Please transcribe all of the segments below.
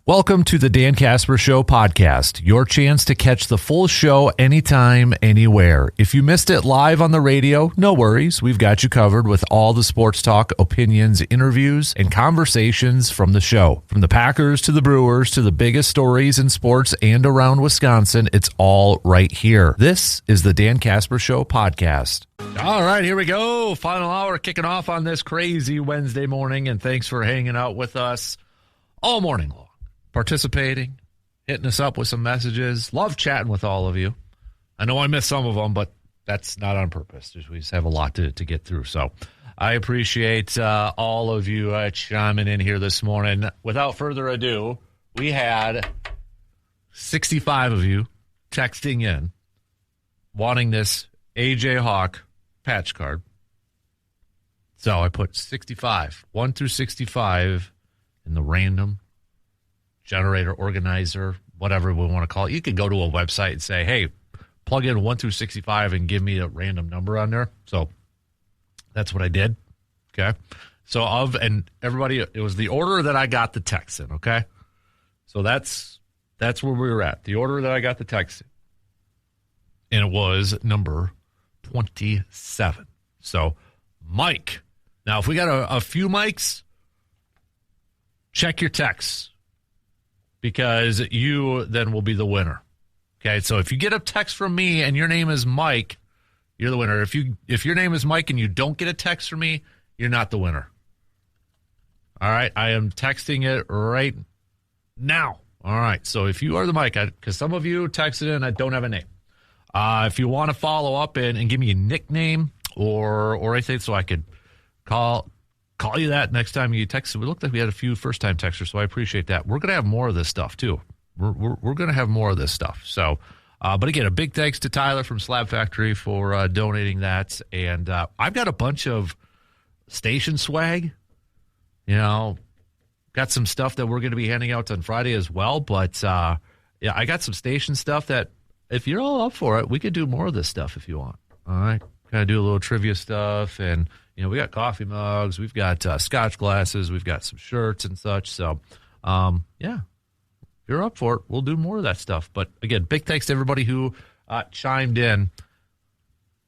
Welcome to the Dan Casper Show podcast, your chance to catch the full show anytime, anywhere. If you missed it live on the radio, no worries. We've got you covered with all the sports talk, opinions, interviews, and conversations from the show. From the Packers to the Brewers to the biggest stories in sports and around Wisconsin, it's all right here. This is the Dan Casper Show podcast. All right, here we go. Final hour kicking off on this crazy Wednesday morning, and thanks for hanging out with us all morning long. Participating, hitting us up with some messages. Love chatting with all of you. I know I missed some of them, but that's not on purpose. We just have a lot to get through. So I appreciate all of you chiming in here this morning. Without further ado, we had 65 of you texting in wanting this AJ Hawk patch card. So I put 65, 1 through 65 in the random generator, organizer, whatever we want to call it. You can go to a website and say, hey, plug in 1 through 65 and give me a random number on there. So that's what I did. Okay. So and everybody, it was the order that I got the text in. Okay. So that's where we were at. The order that I got the text in. And it was number 27. So Mike. Now, if we got a few mics, check your texts, because you then will be the winner. Okay, so if you get a text from me and your name is Mike, you're the winner. If your name is Mike and you don't get a text from me, you're not the winner. All right, I am texting it right now. All right, so if you are the Mike, because some of you texted in, I don't have a name. If you want to follow up and give me a nickname or anything so I could call you that next time you text. We looked like we had a few first-time texters, so I appreciate that. We're going to have more of this stuff, too. We're going to have more of this stuff. So, but again, a big thanks to Tyler from Slab Factory for donating that. And I've got a bunch of station swag. You know, got some stuff that we're going to be handing out on Friday as well. But, yeah, I got some station stuff that if you're all up for it, we could do more of this stuff if you want. All right? Kind of do a little trivia stuff, and you know, we got coffee mugs, we've got scotch glasses, we've got some shirts and such. So, yeah, if you're up for it, we'll do more of that stuff. But again, big thanks to everybody who chimed in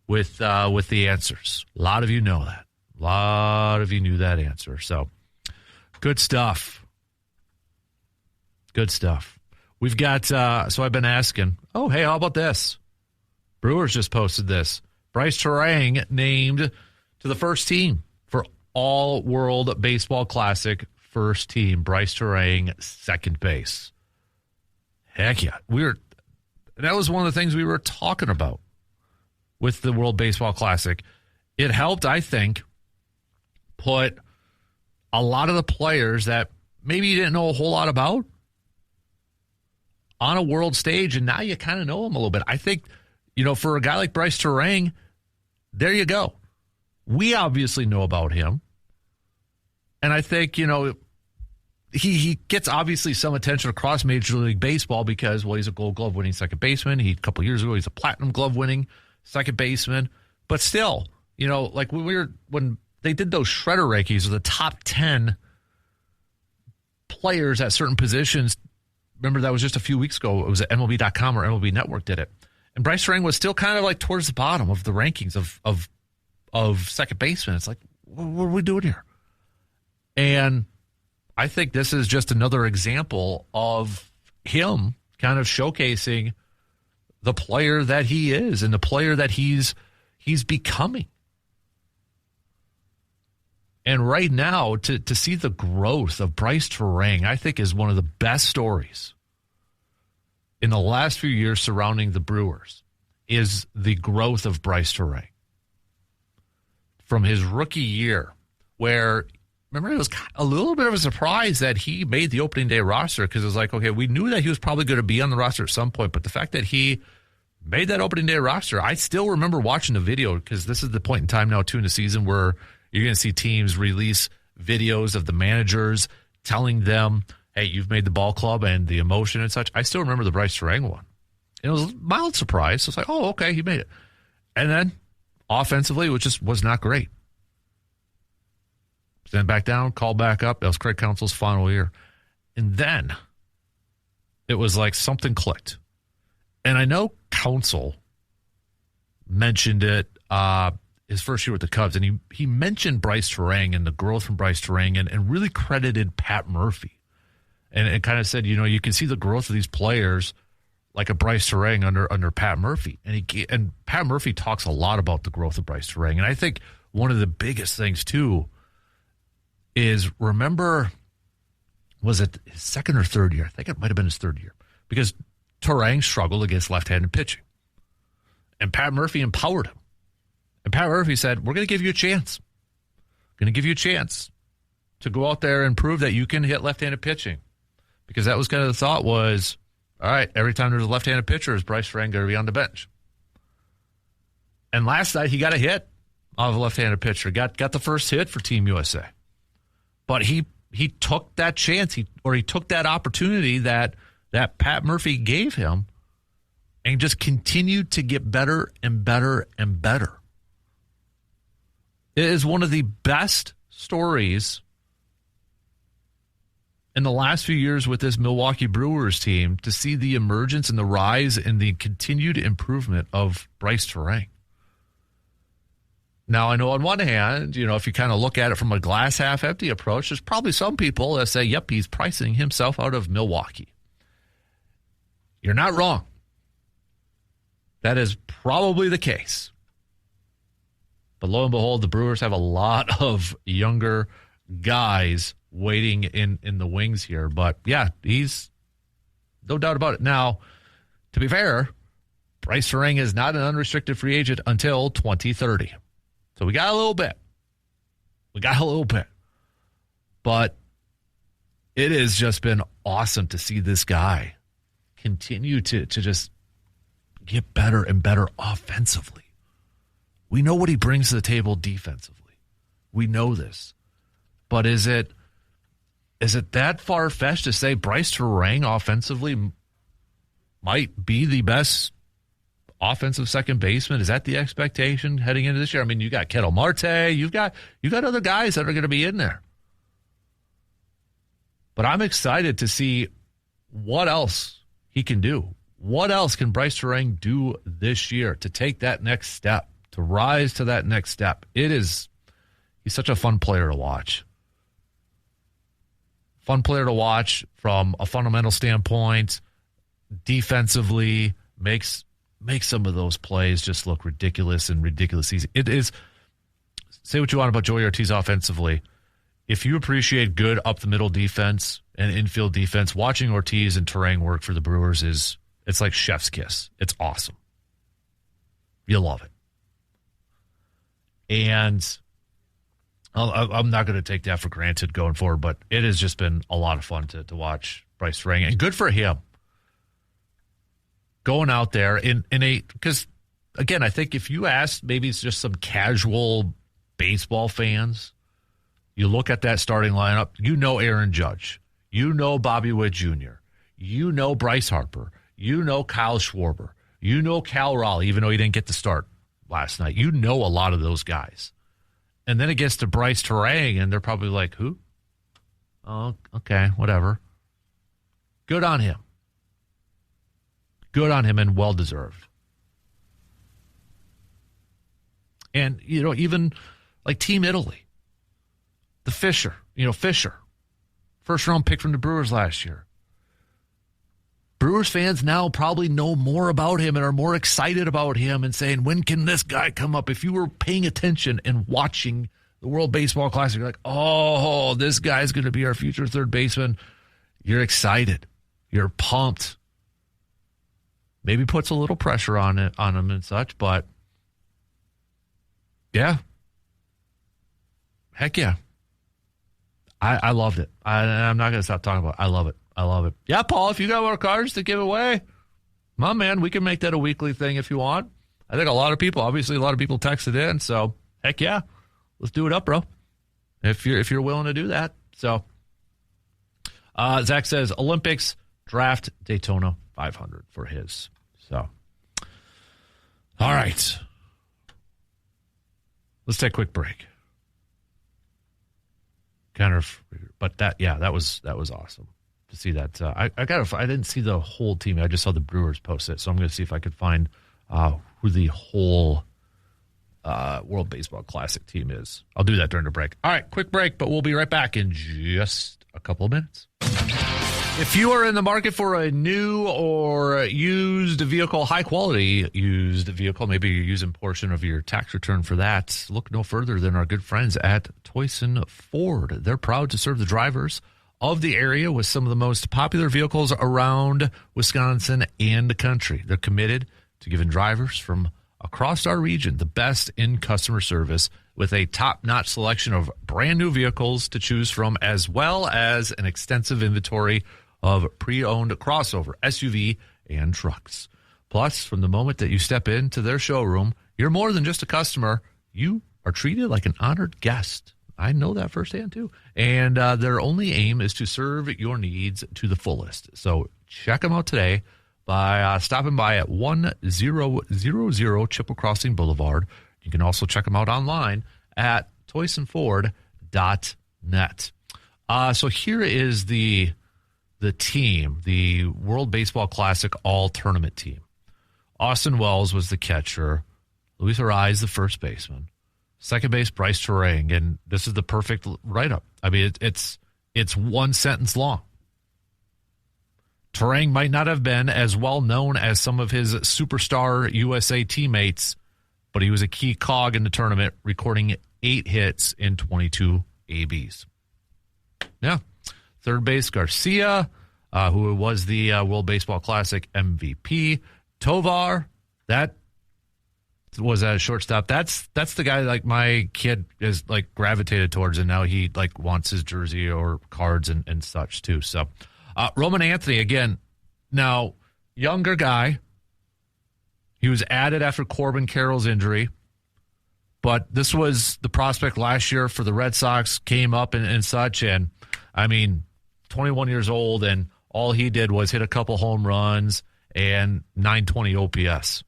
with the answers. A lot of you know that. A lot of you knew that answer. So, good stuff. Good stuff. We've got. So I've been asking. Oh, hey, how about this? Brewers just posted this. Brice Turang named to the first team for All World Baseball Classic. First team, Brice Turang, second base. Heck yeah. That was one of the things we were talking about with the World Baseball Classic. It helped, I think, put a lot of the players that maybe you didn't know a whole lot about on a world stage, and now you kind of know them a little bit. I think, you know, for a guy like Brice Turang, there you go. We obviously know about him. And I think, you know, he gets obviously some attention across Major League Baseball because, well, he's a Gold Glove winning second baseman. A couple years ago, he's a Platinum Glove winning second baseman. But still, you know, like when they did those shredder rankings of the top 10 players at certain positions, remember that was just a few weeks ago. It was at MLB.com or MLB Network did it. And Brice Turang was still kind of like towards the bottom of the rankings of second baseman. It's like, what are we doing here? And I think this is just another example of him kind of showcasing the player that he is and the player that he's becoming. And right now, to see the growth of Brice Turang, I think is one of the best stories in the last few years surrounding the Brewers, is the growth of Brice Turang. From his rookie year, where, remember, it was a little bit of a surprise that he made the opening day roster, because it was like, okay, we knew that he was probably going to be on the roster at some point, but the fact that he made that opening day roster, I still remember watching the video, because this is the point in time now, too, in the season where you're going to see teams release videos of the managers telling them, hey, you've made the ball club, and the emotion and such. I still remember the Brice Turang one. It was a mild surprise. It's like, oh, okay, he made it. And then offensively, which just was not great. Sent back down, called back up. That was Craig Counsell's final year. And then it was like something clicked. And I know Counsell mentioned it his first year with the Cubs, and he mentioned Brice Turang and the growth from Brice Turang and really credited Pat Murphy. And kind of said, you can see the growth of these players like a Brice Turang under Pat Murphy. And Pat Murphy talks a lot about the growth of Brice Turang. And I think one of the biggest things, too, is remember, was it his second or third year? I think it might have been his third year. Because Turang struggled against left-handed pitching. And Pat Murphy empowered him. And Pat Murphy said, we're going to give you a chance. Going to give you a chance to go out there and prove that you can hit left-handed pitching. Because that was kind of the thought was, all right, every time there's a left-handed pitcher, is Brice Turang going to be on the bench? And last night, he got a hit off a left-handed pitcher. Got the first hit for Team USA. But he took that chance, he took that opportunity that Pat Murphy gave him and just continued to get better and better and better. It is one of the best stories in the last few years with this Milwaukee Brewers team to see the emergence and the rise and the continued improvement of Brice Turang. Now, I know on one hand, if you kind of look at it from a glass half empty approach, there's probably some people that say, yep, he's pricing himself out of Milwaukee. You're not wrong. That is probably the case. But lo and behold, the Brewers have a lot of younger guys waiting in the wings here. But yeah, he's no doubt about it. Now, to be fair, Brice Turang is not an unrestricted free agent until 2030. So we got a little bit. But it has just been awesome to see this guy continue to just get better and better offensively. We know what he brings to the table defensively. We know this. But is it that far-fetched to say Brice Turang offensively might be the best offensive second baseman? Is that the expectation heading into this year? I mean, you got Ketel Marte, you've got other guys that are going to be in there. But I'm excited to see what else he can do. What else can Brice Turang do this year to take that next step, to rise to that next step? He's such a fun player to watch. Fun player to watch from a fundamental standpoint. Defensively, makes some of those plays just look ridiculous and ridiculous easy. It is, say what you want about Joey Ortiz offensively. If you appreciate good up-the-middle defense and infield defense, watching Ortiz and Turang work for the Brewers it's like chef's kiss. It's awesome. You'll love it. And I'm not going to take that for granted going forward, but it has just been a lot of fun to watch Brice Turang. And good for him. Going out there because, again, I think if you ask maybe it's just some casual baseball fans, you look at that starting lineup, Aaron Judge, Bobby Witt Jr., Bryce Harper, Kyle Schwarber, Cal Raleigh, even though he didn't get to start last night. A lot of those guys. And then it gets to Brice Turang, and they're probably like, who? Oh, okay, whatever. Good on him. Good on him and well-deserved. And, even like Team Italy, the Fisher, first-round pick from the Brewers last year. Brewers fans now probably know more about him and are more excited about him and saying, when can this guy come up? If you were paying attention and watching the World Baseball Classic, you're like, oh, this guy's going to be our future third baseman. You're excited. You're pumped. Maybe puts a little pressure on him and such, but yeah. Heck yeah. I loved it. I'm not going to stop talking about it. I love it. Yeah, Paul, if you got more cards to give away, my man, we can make that a weekly thing if you want. I think a lot of people texted in, so heck yeah. Let's do it up, bro. If you're willing to do that. So Zach says Olympics, draft, Daytona 500 for his. So all right. Let's take a quick break. But that was awesome. to see that. I didn't see the whole team. I just saw the Brewers post it, so I'm going to see if I could find who the whole World Baseball Classic team is. I'll do that during the break. All right, quick break, but we'll be right back in just a couple of minutes. If you are in the market for a new or used vehicle, high-quality used vehicle, maybe you're using a portion of your tax return for that, look no further than our good friends at Toyson Ford. They're proud to serve the drivers of the area with some of the most popular vehicles around Wisconsin and the country. They're committed to giving drivers from across our region the best in customer service with a top-notch selection of brand-new vehicles to choose from, as well as an extensive inventory of pre-owned crossover, SUV, and trucks. Plus, from the moment that you step into their showroom, you're more than just a customer. You are treated like an honored guest. I know that firsthand, too. And their only aim is to serve your needs to the fullest. So check them out today by stopping by at 1000 Chippewa Crossing Boulevard. You can also check them out online at toysonford.net. So here is the team, the World Baseball Classic all-tournament team. Austin Wells was the catcher. Luis Arraez, the first baseman. Second base, Brice Turang. And this is the perfect write-up. I mean, it's one sentence long. Turang might not have been as well known as some of his superstar USA teammates, but he was a key cog in the tournament, recording 8 hits in 22 ABs. Yeah. Third base, Garcia, who was the World Baseball Classic MVP. Tovar, that was at shortstop. That's the guy like my kid is like gravitated towards, and now he like wants his jersey or cards and such too. So Roman Anthony, again, now younger guy. He was added after Corbin Carroll's injury, but this was the prospect last year for the Red Sox, came up and such, and I mean, 21 years old, and all he did was hit a couple home runs and 920 OPS.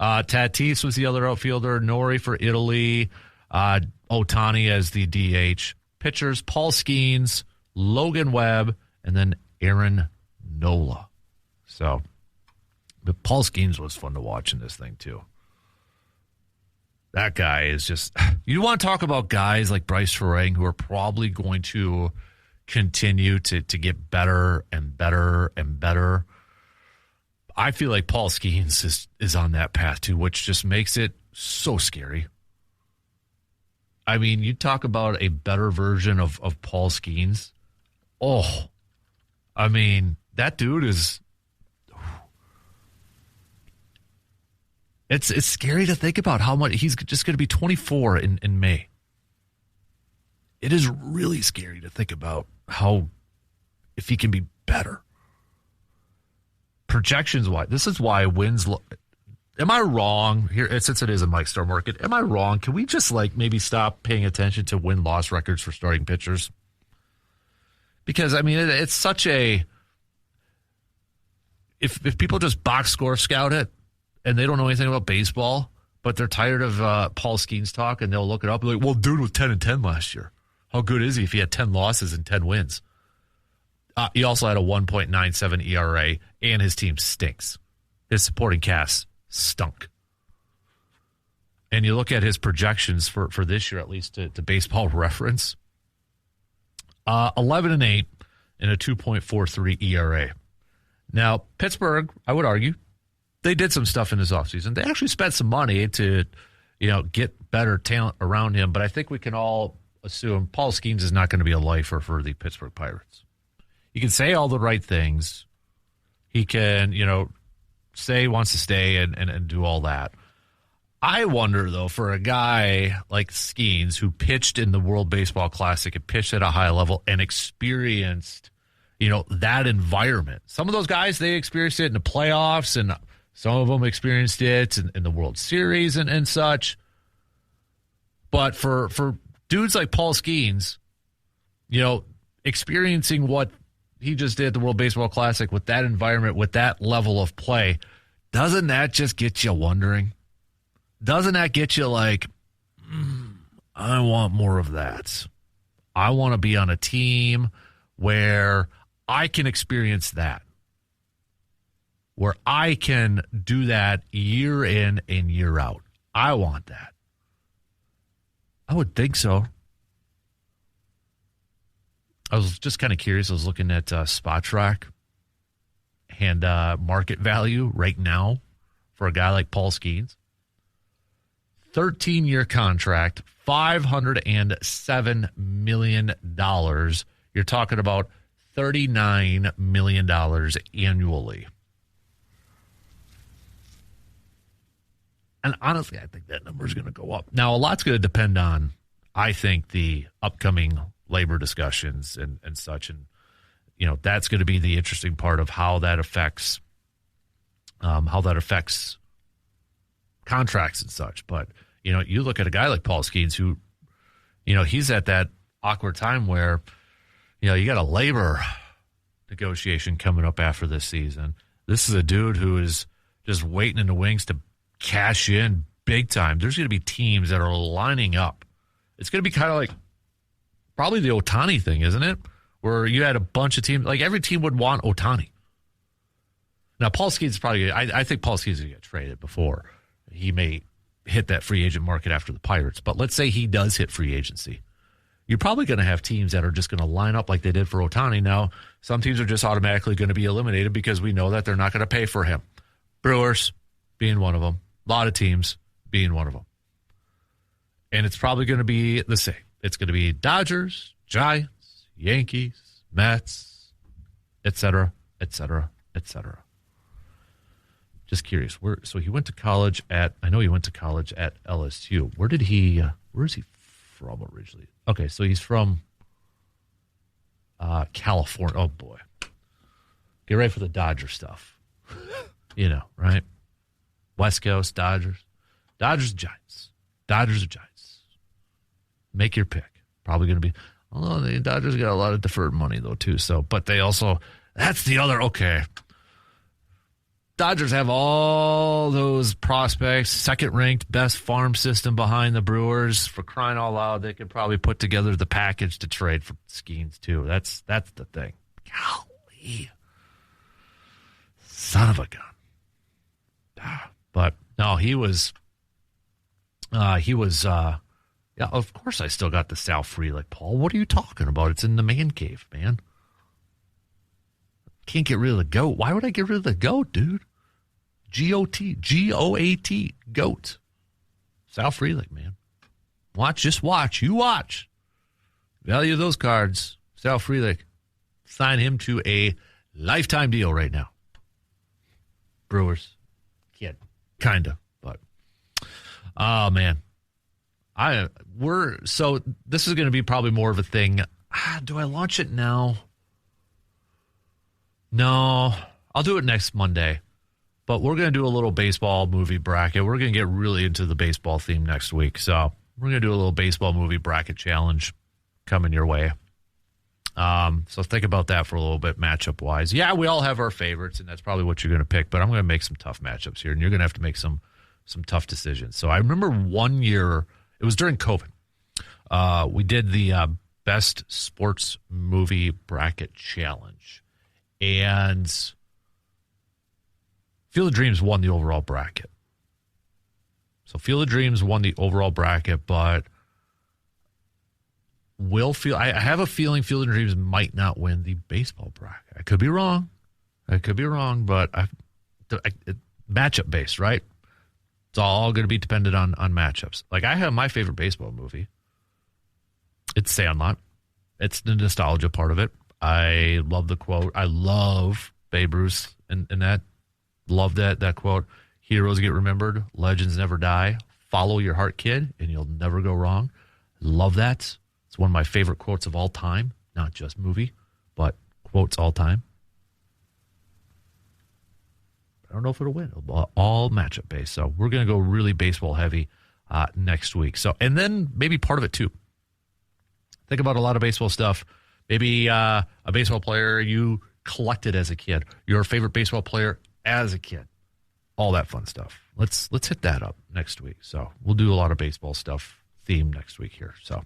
Tatis was the other outfielder. Nori for Italy. Ohtani as the DH. Pitchers, Paul Skeens, Logan Webb, and then Aaron Nola. So, but Paul Skeens was fun to watch in this thing, too. That guy is just, you want to talk about guys like Brice Turang who are probably going to continue to get better and better and better. I feel like Paul Skeens is on that path too, which just makes it so scary. I mean, you talk about a better version of Paul Skeens. Oh, I mean, that dude is, It's scary to think about how much he's just going to be 24 in May. It is really scary to think about how, if he can be better. Projections wise, this is why wins. Am I wrong here? Since it is a Mike Star market, am I wrong? Can we just like maybe stop paying attention to win-loss records for starting pitchers? Because I mean, it's such a. If people just box score scout it, and they don't know anything about baseball, but they're tired of Paul Skeens talk, and they'll look it up and be like, well, dude was 10-10 last year. How good is he if he had 10 losses and 10 wins? He also had a 1.97 ERA, and his team stinks. His supporting cast stunk. And you look at his projections for this year, at least to Baseball Reference, 11-8 and a 2.43 ERA. Now, Pittsburgh, I would argue, they did some stuff in his offseason. They actually spent some money to, get better talent around him. But I think we can all assume Paul Skeens is not going to be a lifer for the Pittsburgh Pirates. He can say all the right things. He can, say he wants to stay and do all that. I wonder, though, for a guy like Skeens, who pitched in the World Baseball Classic and pitched at a high level and experienced, that environment. Some of those guys, they experienced it in the playoffs, and some of them experienced it in the World Series and such. But for dudes like Paul Skeens, experiencing what he just did at the World Baseball Classic with that environment, with that level of play, doesn't that just get you wondering? Doesn't that get you like, I want more of that? I want to be on a team where I can experience that, where I can do that year in and year out. I want that. I would think so. I was just kind of curious. I was looking at Spot Track and market value right now for a guy like Paul Skeens. 13-year contract, $507 million. You're talking about $39 million annually. And honestly, I think that number is going to go up. Now, a lot's going to depend on, I think, the upcoming labor discussions and such. And, you know, that's going to be the interesting part of how that affects contracts and such. But, you know, you look at a guy like Paul Skeens who, you know, he's at that awkward time where, you know, you got a labor negotiation coming up after this season. This is a dude who is just waiting in the wings to cash in big time. There's going to be teams that are lining up. It's going to be kind of like probably the Ohtani thing, isn't it? Where you had a bunch of teams, like every team would want Ohtani. Now, Paul Skeens is probably, I think Paul Skeens is going to get traded before he may hit that free agent market after the Pirates. But let's say he does hit free agency. You're probably going to have teams that are just going to line up like they did for Ohtani. Now, some teams are just automatically going to be eliminated because we know that they're not going to pay for him. Brewers being one of them. A lot of teams being one of them. And it's probably going to be the same. It's going to be Dodgers, Giants, Yankees, Mets, et cetera, et cetera, et cetera. Just curious. So he went to college I know he went to college at LSU. Where is he from originally? Okay, so he's from California. Oh, boy. Get ready for the Dodger stuff. You know, right? West Coast, Dodgers, Giants. Dodgers or Giants. Make your pick. Probably going to be, although the Dodgers got a lot of deferred money, though, too. So, but they also, that's the other, okay. Dodgers have all those prospects, second-ranked, best farm system behind the Brewers. For crying out loud, they could probably put together the package to trade for Skeens, too. That's the thing. Golly. Son of a gun. But no, yeah, of course I still got the Sal Frelick, Paul. What are you talking about? It's in the man cave, man. Can't get rid of the goat. Why would I get rid of the goat, dude? G-O-A-T, goat. Sal Frelick, man. Just watch. You watch. Value those cards. Sal Frelick. Sign him to a lifetime deal right now. Brewers. Kid. Kinda, but oh man. So this is going to be probably more of a thing. Do I launch it now? No, I'll do it next Monday. But we're going to do a little baseball movie bracket. We're going to get really into the baseball theme next week. So we're going to do a little baseball movie bracket challenge coming your way. So think about that for a little bit matchup wise. Yeah, we all have our favorites, and that's probably what you're going to pick. But I'm going to make some tough matchups here, and you're going to have to make some tough decisions. So I remember one year, it was during COVID. We did the best sports movie bracket challenge, and Field of Dreams won the overall bracket. So Field of Dreams won the overall bracket, but I have a feeling Field of Dreams might not win the baseball bracket. I could be wrong, but matchup based, right? It's all going to be dependent on matchups. Like I have my favorite baseball movie. It's Sandlot. It's the nostalgia part of it. I love the quote. I love Babe Ruth and that. Love that quote. Heroes get remembered. Legends never die. Follow your heart, kid, and you'll never go wrong. Love that. It's one of my favorite quotes of all time. Not just movie, but quotes all time. I don't know if it'll win. It'll be all matchup based. So we're going to go really baseball heavy next week. So, and then maybe part of it too. Think about a lot of baseball stuff. Maybe a baseball player you collected as a kid. Your favorite baseball player as a kid. All that fun stuff. Let's hit that up next week. So we'll do a lot of baseball stuff theme next week here. So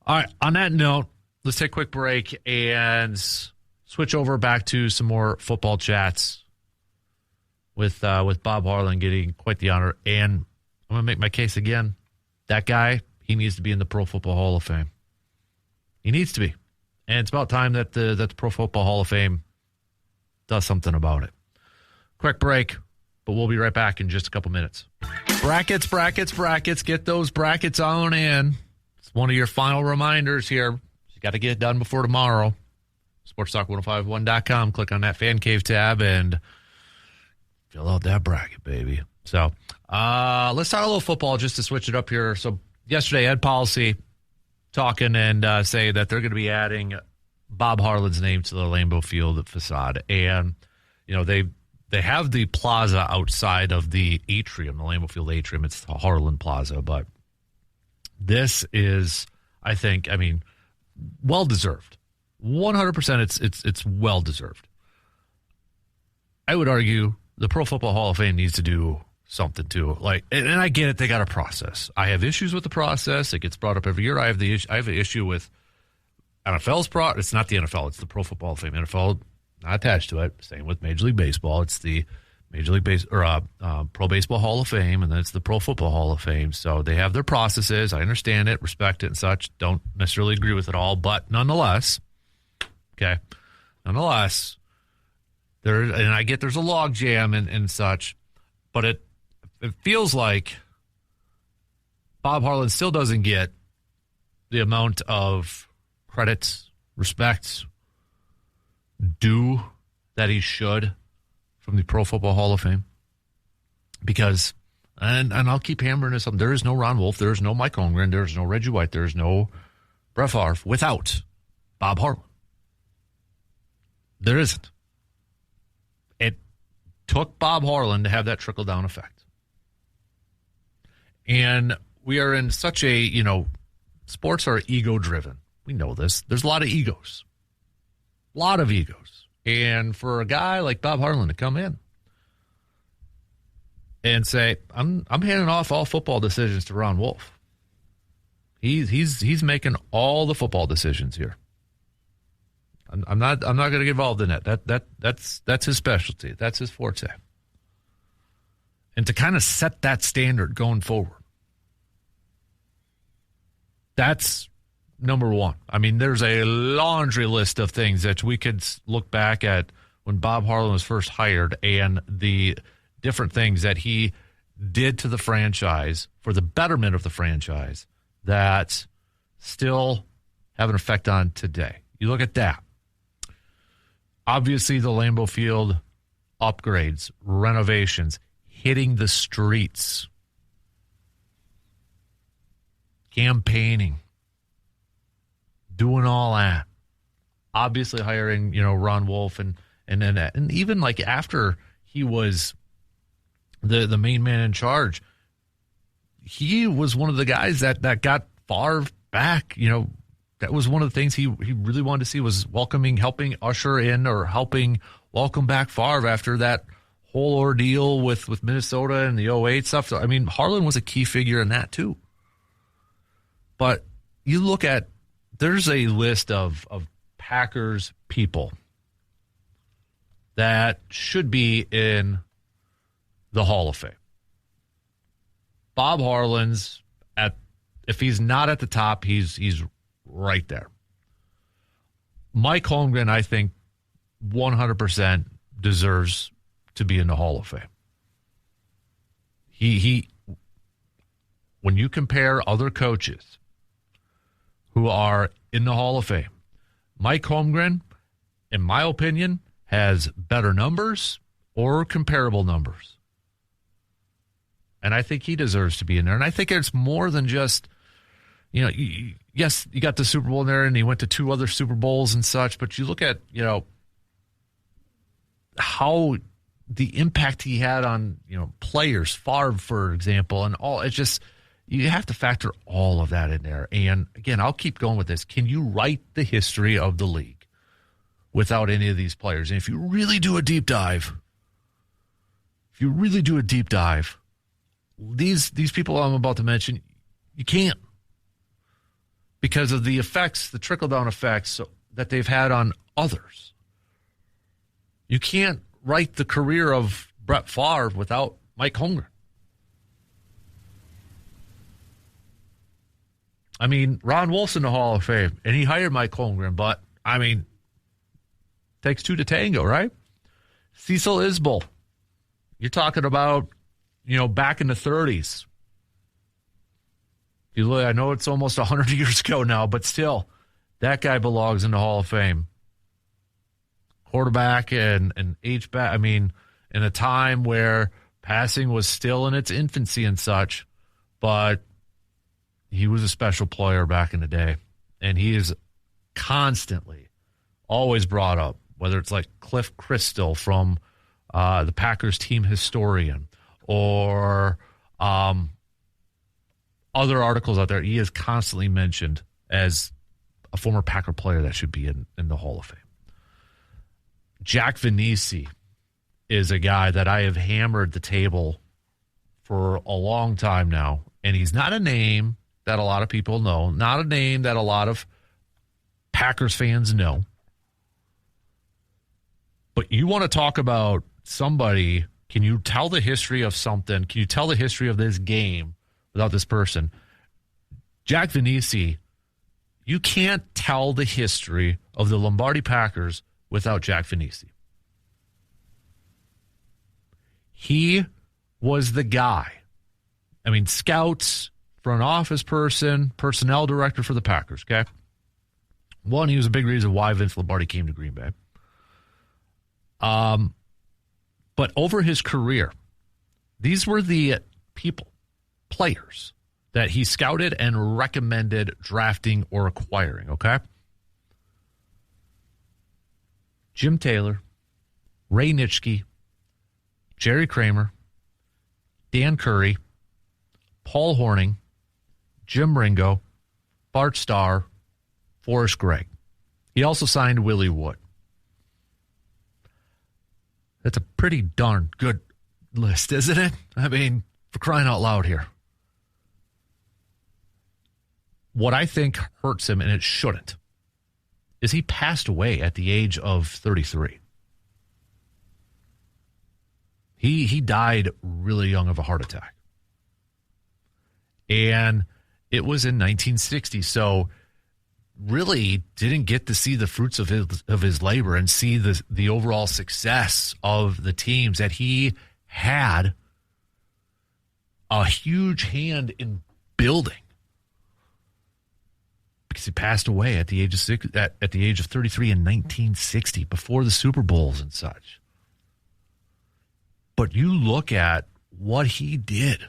All right, on that note, let's take a quick break and switch over back to some more football chats with Bob Harlan getting quite the honor. And I'm going to make my case again. That guy, he needs to be in the Pro Football Hall of Fame. He needs to be. And it's about time that the Pro Football Hall of Fame does something about it. Quick break, but we'll be right back in just a couple minutes. Brackets. Get those brackets on in. It's one of your final reminders here. You got to get it done before tomorrow. SportsTalk1051.com. Click on that Fan Cave tab and fill out that bracket, baby. So let's talk a little football just to switch it up here. So yesterday, Ed Policy talking and say that they're going to be adding Bob Harlan's name to the Lambeau Field facade. And, you know, they have the plaza outside of the atrium, the Lambeau Field atrium. It's the Harlan Plaza. But this is, I think, well-deserved. 100% it's well-deserved. I would argue the Pro Football Hall of Fame needs to do something too. And I get it, they got a process. I have issues with the process. It gets brought up every year. I have an issue with NFL's it's not the NFL, it's the Pro Football Hall of Fame. NFL not attached to it. Same with Major League Baseball. It's the Major League Pro Baseball Hall of Fame, and then it's the Pro Football Hall of Fame. So they have their processes. I understand it, respect it, and such. Don't necessarily agree with it all, but nonetheless, and I get there's a log jam and such, but it feels like Bob Harlan still doesn't get the amount of credit, respect, due that he should from the Pro Football Hall of Fame. Because, and I'll keep hammering this up, there is no Ron Wolf, there is no Mike Holmgren, there is no Reggie White, there is no Brett Favre without Bob Harlan. There isn't. It took Bob Harlan to have that trickle-down effect. And we are in such a, sports are ego-driven. We know this. There's a lot of egos. A lot of egos. And for a guy like Bob Harlan to come in and say, I'm handing off all football decisions to Ron Wolf. He's making all the football decisions here. I'm not going to get involved in that. That's his specialty. That's his forte. And to kind of set that standard going forward. That's number one. There's a laundry list of things that we could look back at when Bob Harlan was first hired and the different things that he did to the franchise for the betterment of the franchise that still have an effect on today. You look at that. Obviously, the Lambeau Field upgrades, renovations, hitting the streets, campaigning, doing all that. Obviously, hiring Ron Wolf and even like after he was the main man in charge, he was one of the guys that got Favre back. That was one of the things he really wanted to see was helping usher in or helping welcome back Favre after that whole ordeal with Minnesota and the 2008 stuff. So, Harlan was a key figure in that too. But you look at, there's a list of Packers people that should be in the Hall of Fame. Bob Harlan's if he's not at the top, he's right there. Mike Holmgren, I think, 100% deserves to be in the Hall of Fame. He when you compare other coaches who are in the Hall of Fame, Mike Holmgren, in my opinion, has better numbers or comparable numbers. And I think he deserves to be in there. And I think it's more than just, yes, you got the Super Bowl in there and he went to 2 other Super Bowls and such, but you look at, how the impact he had on, players, Favre, for example, and all. It's just, you have to factor all of that in there. And again, I'll keep going with this. Can you write the history of the league without any of these players? And if you really do a deep dive, these people I'm about to mention, you can't. because of the effects, the trickle-down effects that they've had on others. You can't write the career of Brett Favre without Mike Holmgren. I mean, Ron Wolf's in the Hall of Fame, and he hired Mike Holmgren, but, I mean, takes two to tango, right? Cecil Isbell. You're talking about, back in the 30s. I know it's almost 100 years ago now, but still, that guy belongs in the Hall of Fame. Quarterback and H-back, in a time where passing was still in its infancy and such, but he was a special player back in the day, and he is constantly always brought up, whether it's like Cliff Christel from the Packers team historian or other articles out there. He is constantly mentioned as a former Packer player that should be in the Hall of Fame. Jack Venisi is a guy that I have hammered the table for a long time now, and he's not a name that a lot of people know, not a name that a lot of Packers fans know. But you want to talk about somebody, can you tell the history of something? Can you tell the history of this game without this person? Jack Venisi, you can't tell the history of the Lombardi Packers without Jack Venisi. He was the guy. Scouts, front office person, personnel director for the Packers, okay? One, he was a big reason why Vince Lombardi came to Green Bay. But over his career, these were the players that he scouted and recommended drafting or acquiring, okay? Jim Taylor, Ray Nitschke, Jerry Kramer, Dan Curry, Paul Hornung, Jim Ringo, Bart Starr, Forrest Gregg. He also signed Willie Wood. That's a pretty darn good list, isn't it? For crying out loud here. What I think hurts him, and it shouldn't, is he passed away at the age of 33. He died really young of a heart attack. And it was in 1960, so really didn't get to see the fruits of his labor and see the overall success of the teams that he had a huge hand in building. Because he passed away at the age of at the age of 33 in 1960, before the Super Bowls and such. But you look at what he did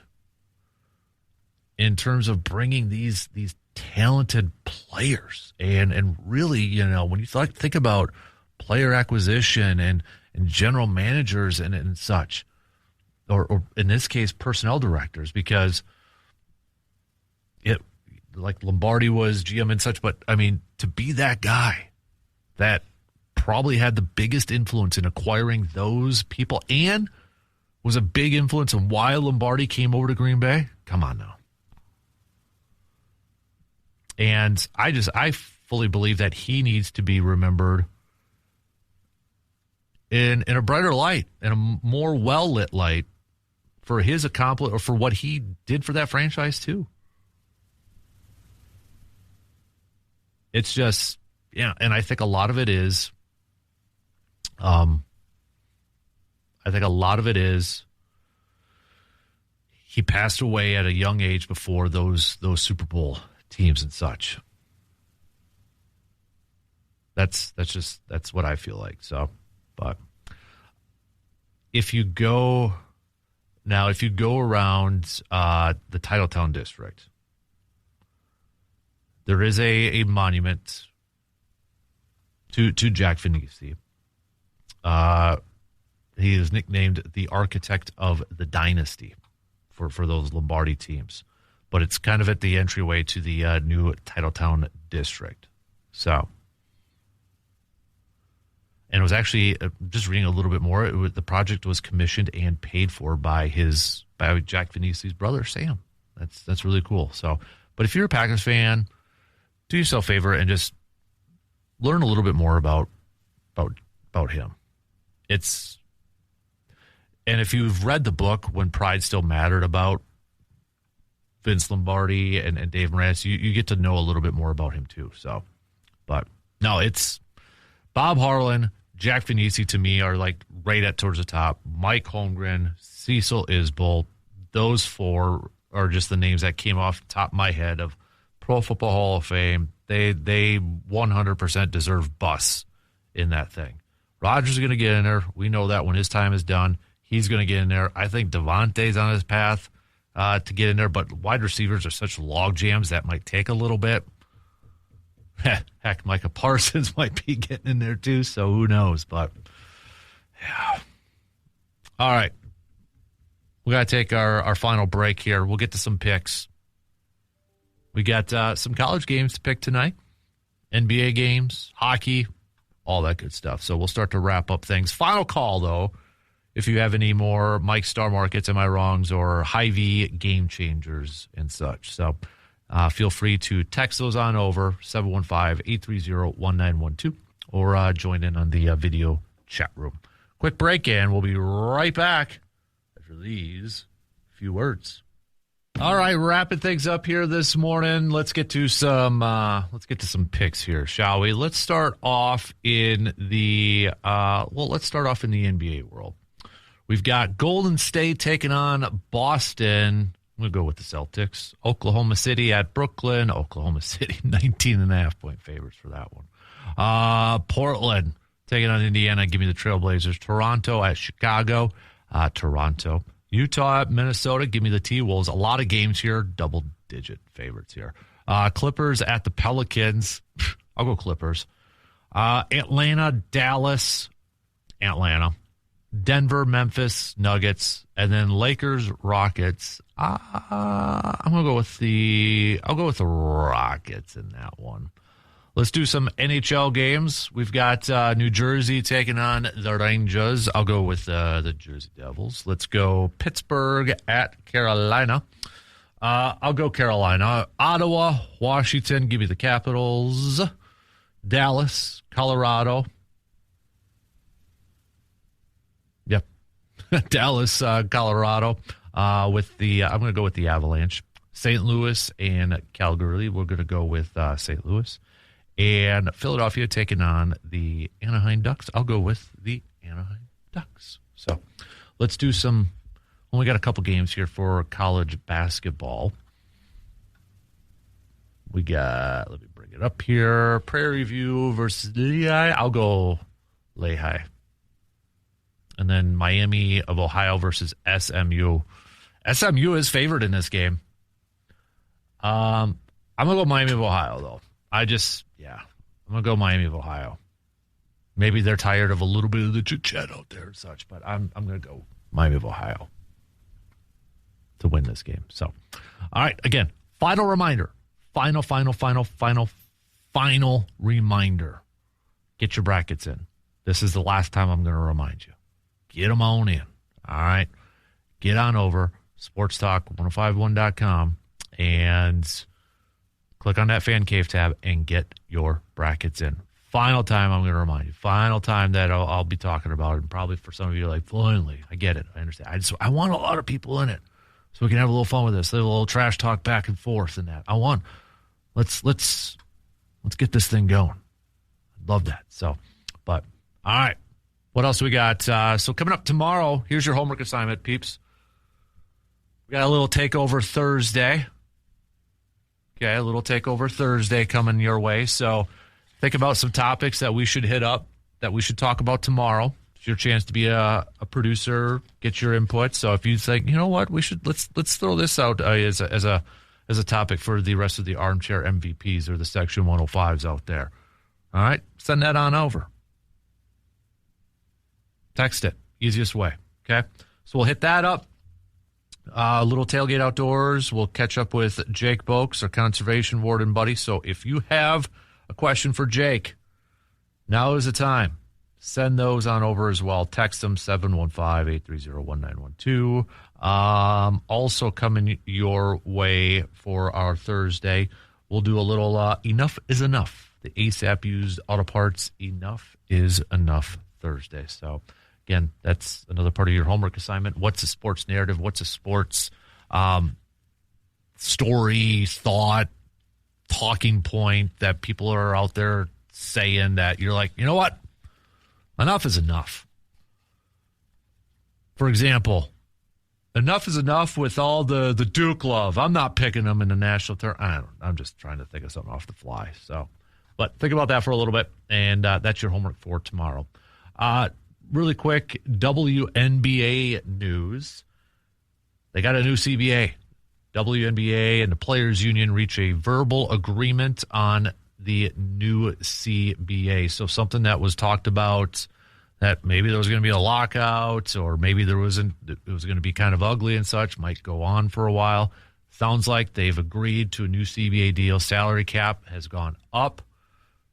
in terms of bringing these talented players and really, when you think about player acquisition and general managers and such, or in this case, personnel directors, because like Lombardi was GM and such, but to be that guy that probably had the biggest influence in acquiring those people and was a big influence on why Lombardi came over to Green Bay. Come on now. And I fully believe that he needs to be remembered in a brighter light, in a more well-lit light for his accomplishment, or for what he did for that franchise too. It's just, and I think a lot of it is, he passed away at a young age before those Super Bowl teams and such. That's what I feel like. So, but if you go around the Titletown district, there is a monument to Jack Venisi. He is nicknamed the architect of the dynasty for those Lombardi teams. But it's kind of at the entryway to the new Titletown district. So, and it was actually, just reading a little bit more, the project was commissioned and paid for by Jack Venisi's brother, Sam. That's really cool. So, but if you're a Packers fan, do yourself a favor and just learn a little bit more about him. And if you've read the book When Pride Still Mattered about Vince Lombardi and Dave Moranis, you get to know a little bit more about him too. So, but no, it's Bob Harlan, Jack Finisi to me are like right at towards the top. Mike Holmgren, Cecil Isbell, those four are just the names that came off the top of my head of Pro Football Hall of Fame. They 100% deserve bus in that thing. Rodgers is going to get in there. We know that when his time is done, he's going to get in there. I think Devontae's on his path to get in there, but wide receivers are such log jams that might take a little bit. Heck, Micah Parsons might be getting in there too, so who knows? But, yeah. All right. We got to take our final break here. We'll get to some picks. We got some college games to pick tonight, NBA games, hockey, all that good stuff. So we'll start to wrap up things. Final call, though, if you have any more Mike Star Markets, Am I Wrongs, or Hy-Vee Game Changers and such. So feel free to text those on over, 715-830-1912, or join in on the video chat room. Quick break, and we'll be right back after these few words. All right, wrapping things up here this morning. Let's get to some picks here, shall we? Let's start off in the NBA world. We've got Golden State taking on Boston. We'll go with the Celtics. Oklahoma City at Brooklyn. Oklahoma City, 19.5-point favorites for that one. Portland taking on Indiana. Give me the Trailblazers. Toronto at Chicago. Toronto. Utah at Minnesota. Give me the T-Wolves. A lot of games here. Double-digit favorites here. Clippers at the Pelicans. I'll go Clippers. Atlanta, Dallas. Atlanta. Denver, Memphis, Nuggets, and then Lakers, Rockets. I'll go with the Rockets in that one. Let's do some NHL games. We've got New Jersey taking on the Rangers. I'll go with the Jersey Devils. Let's go Pittsburgh at Carolina. I'll go Carolina. Ottawa, Washington. Give me the Capitals. Dallas, Colorado. Yep. Dallas, Colorado. I'm going to go with the Avalanche. St. Louis and Calgary. We're going to go with St. Louis. And Philadelphia taking on the Anaheim Ducks. I'll go with the Anaheim Ducks. So let's do some. Only got a couple games here for college basketball. We got, let me bring it up here. Prairie View versus Lehigh. I'll go Lehigh. And then Miami of Ohio versus SMU. SMU is favored in this game. I'm going to go Miami of Ohio, though. I'm going to go Miami of Ohio. Maybe they're tired of a little bit of the chit-chat out there and such, but I'm going to go Miami of Ohio to win this game. So, all right, again, final reminder. Final reminder. Get your brackets in. This is the last time I'm going to remind you. Get them on in. All right. Get on over, sportstalk1051.com, and click on that Fan Cave tab and get your brackets in. Final time I'm going to remind you. Final time that I'll be talking about it. And probably for some of you, like, finally, I get it. I understand. I want a lot of people in it so we can have a little fun with this. A little trash talk back and forth and that. Let's get this thing going. I'd love that. So, but, all right. What else we got? So coming up tomorrow, here's your homework assignment, peeps. We got a little Takeover Thursday. Okay, a little Takeover Thursday coming your way. So think about some topics that we should hit up, that we should talk about tomorrow. It's your chance to be a producer, get your input. So if you think, you know what, let's throw this out as a topic for the rest of the armchair MVPs or the Section 105s out there. All right, send that on over. Text it. Easiest way. Okay? So we'll hit that up. Little Tailgate Outdoors. We'll catch up with Jake Boakes, our conservation warden buddy. So if you have a question for Jake, now is the time. Send those on over as well. Text them, 715-830-1912. Also coming your way for our Thursday, we'll do a little Enough is Enough. The ASAP used auto parts Enough is Enough Thursday. So, again, that's another part of your homework assignment. What's a sports narrative? What's a sports story, thought, talking point that people are out there saying that you're like, you know what? Enough is enough. For example, enough is enough with all the Duke love. I'm not picking them in the national tournament. I'm just trying to think of something off the fly. So, but think about that for a little bit, and that's your homework for tomorrow. Really quick, WNBA news. They got a new CBA. WNBA and the Players Union reach a verbal agreement on the new CBA. So something that was talked about that maybe there was going to be a lockout or maybe there wasn't, it was going to be kind of ugly and such, might go on for a while. Sounds like they've agreed to a new CBA deal. Salary cap has gone up.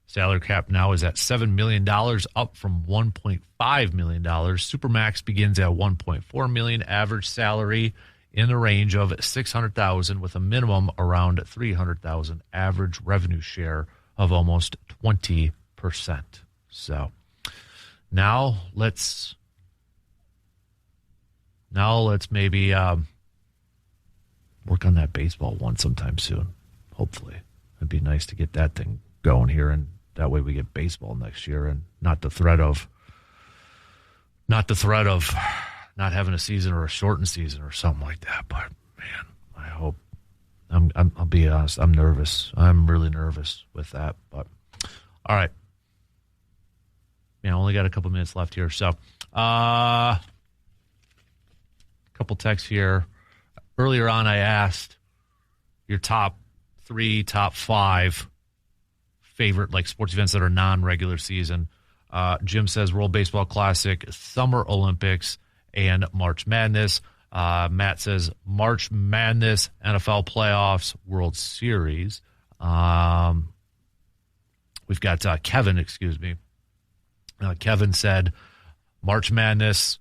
Salary cap now is at $7 million, up from $1.5 million. Supermax begins at $1.4 million. Average salary in the range of $600,000 with a minimum around $300,000. Average revenue share of almost 20%. So now let's maybe work on that baseball one sometime soon. Hopefully, it'd be nice to get that thing going here, and that way we get baseball next year, and not the threat of not having a season or a shortened season or something like that. But man, I hope. I'll be honest. I'm nervous. I'm really nervous with that. But all right. Yeah, I only got a couple minutes left here. So, a couple texts here. Earlier on, I asked your top 3, top 5 favorite like sports events that are non-regular season. Jim says World Baseball Classic, Summer Olympics, and March Madness. Matt says March Madness, NFL playoffs, World Series. We've got Kevin, excuse me. Kevin said March Madness,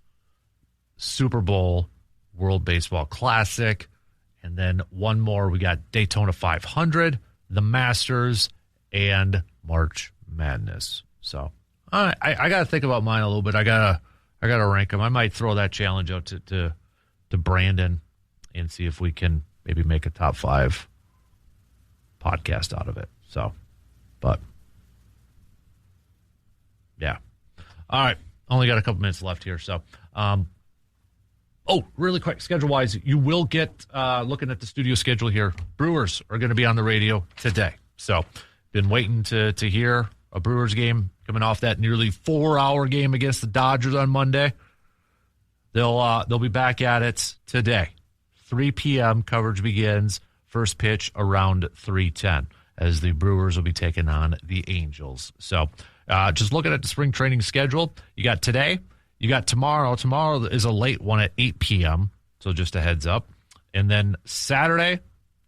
Super Bowl, World Baseball Classic, and then one more. We got Daytona 500, the Masters, and March Madness. So I got to think about mine a little bit. I gotta rank them. I might throw that challenge out to Brandon and see if we can maybe make a top 5 podcast out of it. So, but yeah. All right. Only got a couple minutes left here. So, really quick, schedule-wise, you will get, looking at the studio schedule here, Brewers are going to be on the radio today. So, been waiting to hear a Brewers game coming off that nearly 4-hour game against the Dodgers on Monday. They'll be back at it today. 3 p.m. coverage begins. First pitch around 3:10 as the Brewers will be taking on the Angels. So just looking at the spring training schedule, you got today, you got tomorrow. Tomorrow is a late one at 8 p.m., so just a heads up. And then Saturday,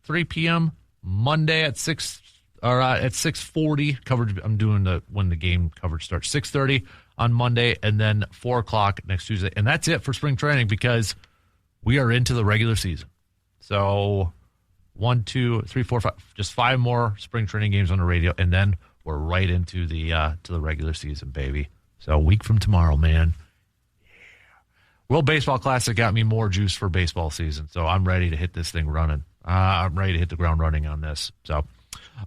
3 p.m., Monday at 6:40 coverage. I'm doing when the game coverage starts, 6:30 on Monday, and then 4 o'clock next Tuesday. And that's it for spring training because we are into the regular season. So 1, 2, 3, 4, 5, just 5 more spring training games on the radio, and then we're right into the to the regular season, baby. So a week from tomorrow, man. Yeah. World Baseball Classic got me more juice for baseball season, so I'm ready to hit this thing running. I'm ready to hit the ground running on this. So, all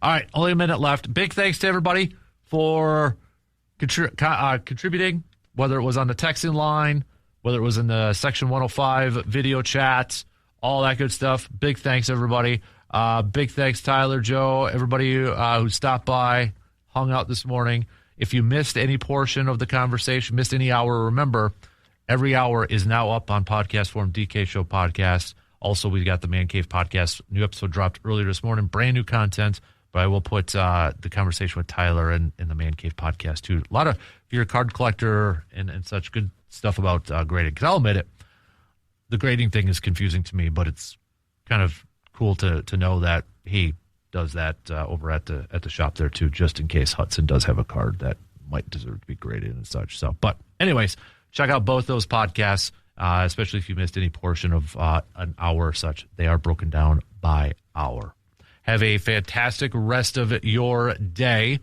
right, only a minute left. Big thanks to everybody for contributing, whether it was on the texting line, whether it was in the Section 105 video chats, all that good stuff. Big thanks, everybody. Big thanks, Tyler, Joe, everybody who stopped by, hung out this morning. If you missed any portion of the conversation, missed any hour, remember, every hour is now up on podcast form, DK Show Podcast. Also, we got the Man Cave Podcast. New episode dropped earlier this morning. Brand new content. But I will put the conversation with Tyler in the Man Cave Podcast, too. A lot of, if you're a card collector and such, good stuff about grading. Because I'll admit it, the grading thing is confusing to me, but it's kind of cool to know that he does that over at the shop there, too, just in case Hudson does have a card that might deserve to be graded and such. So, but anyways, check out both those podcasts, especially if you missed any portion of an hour or such. They are broken down by hour. Have a fantastic rest of your day.